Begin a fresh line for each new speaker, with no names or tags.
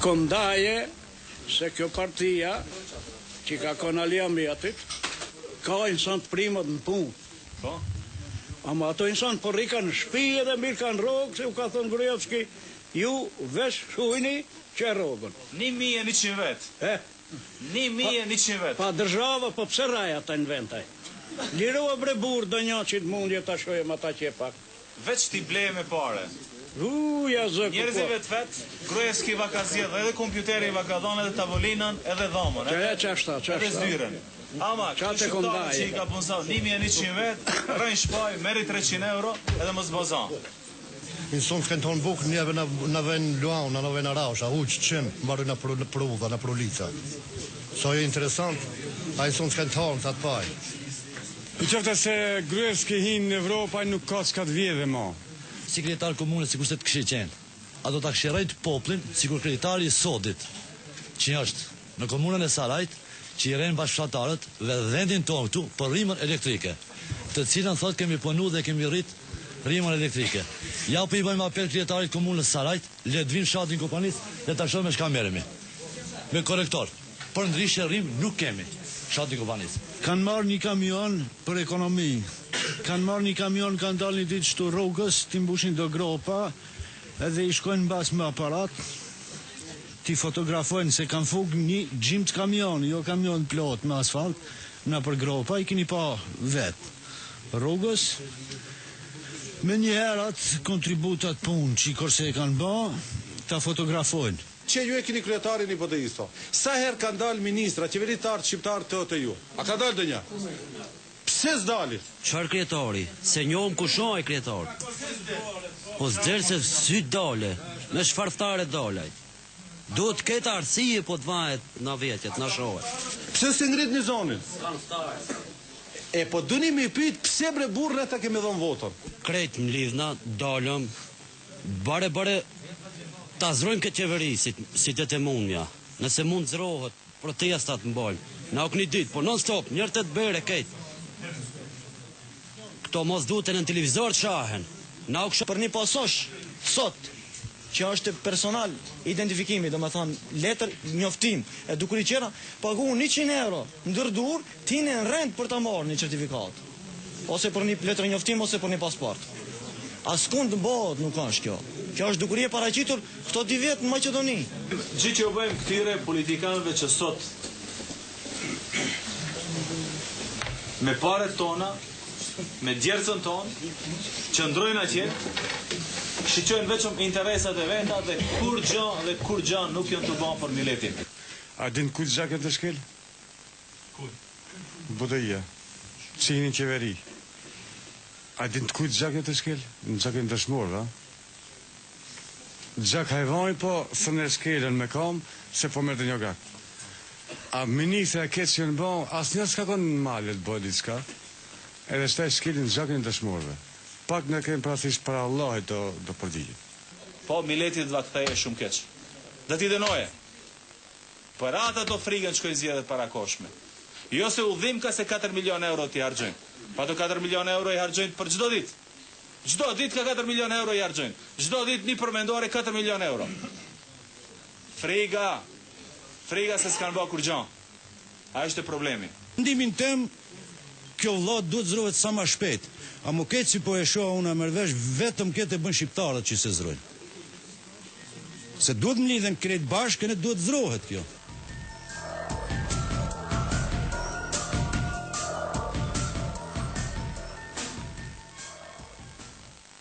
kondaje se kjo partia që ka konalia mjetit ka insan të primët në punë.
Po?
Ama ato insan po rika në shpi edhe mirë kanë rogë, se u ka thonë Gruevski, ju vesh shujni që e rogën.
1100 vetë. 1100 vetë.
Pa država, po pse raja ta në ventaj? Lirua bre burë do një që të mundje ta shojem ata që e pak.
Veç t'i bleje me pare.
Ja zë
Njerëzive të vetë, Gruevski va ka zjedh edhe kompjuteri va ka dhënë edhe tavolinën edhe dhomën. Edhe zdyren. Ama, kështë shqiptarë që i ka punësat 1100 vetë, rëjnë shpaj, meri 300 euro edhe më zbozan.
Insomma, ska inte ha en bok när vän Luan, när vän Arausha, utkänd var det när prova, när prolita. Så är intressant, a insomma ska inte ha en tatt paj.
I qoftë se Gruevski hinë në Evropa nuk ka çka të vjedhe ma.
Sekretar komunës sikur se të kishte qenë. A do ta këshirojt poplin sikur kreditari i sodit, që është në komunën e Sarajt, që i rrenë bashkëfshatarët dhe vendin tonë këtu për rrimën elektrike, të cilën thot kemi punu dhe kemi rrit rrimën elektrike. Ja po i bëjmë apel krijetarit komunës Sarajt, le të vinë fshatin kompanisë dhe ta shohim me çka merremi. Me korrektor. Për ndryshe rrim nuk kemi. Fshatin kompanisë.
Kanë marrë një kamion për ekonomi. Kanë marrë një kamion, kanë dalë një ditë shtu rrugës, ti mbushin do gropa, edhe i shkojnë mbas me aparat, ti fotografojnë se kanë fugë një gjimt kamion, jo kamion plot me asfalt, në për gropa, i kini pa vetë rrugës, me njëherat kontributat punë që i korse e kanë ba, ta fotografojnë.
Që ju e kini kryetarin i BDI-s, sa herë kanë dalë ministra, qeveritarët shqiptarë të ju? A ka dalë dë një? Pse s'dali?
Qërë kryetari? Se njohëm kushon e kryetari. Po s'gjerë se sy dale, me shfarftare dalej. Do të ketë arsije po të vajet në vetjet, në shohet.
Pse s'e ngrit një zonin? E po duni me pyet pse bre burre ta kemi dhënë votën?
Krejt më lidhna, dalëm, bare ta zrojmë këtë qeveri, si të të mundja. Nëse mund zrohet, protestat mbojnë. Na ok një ditë, po non stop, njërë të të bere kejtë. Këto mos duhet e në televizor të shahen. Na ok
për një pasosh, sot, që është personal identifikimi, do me thonë letër njoftim e dukuri qera, pagu 100 euro ndërdur, tine në rend për të marrë një certifikat. Ose për një letër njoftim, ose për një pasport. Askund në bëhet nuk është kjo. Kjo është dukurie paraqitur këto 2 vjet në Maqedoni.
Gjithë që u bëjmë këtyre politikanëve që sot me paret tona, me djercën tonë, që ndrojnë atje, shiqojnë veçëm interesat e veta dhe kur gjë nuk janë të banë për miletin.
A din ku gjakën të shkel?
Ku?
BDI-ja, që jeni qeveri. A din të kujtë gjakën të shkel? Në gjakën të shmorë, va? Gjak hajvani po së në shkelen me kam, se po mërë të një gak. A ministra e ketë që në bon, asë njërë s'ka konë në malet bëjë diçka, edhe shtaj shkelin gjakën të shmorëve. Pak në kemë prasisht para Allahit do përdigjit.
Po, miletit dhe këtheje shumë keqë. Dhe ti dënoje. Për ata do frigën që kojnë zjedhet para koshme. Jo se u dhim ka se 4 milion euro t'i hargjojnë. Pa të 4 milion euro i hargjojnë për gjdo dit. Gjdo dit ka 4 milion euro i hargjojnë. Gjdo dit një përmendore 4 milion euro. Friga se s'kanë bërë kur gjanë. A është e problemi.
Ndimin tem, kjo vllot duhet zrohet sa ma shpejt. A më ketë si po e shoha unë a mërvesh, vetëm ketë e bën shqiptarët që se zrojnë. Se duhet më lidhen krejt bashkë, ne duhet zrohet kjo.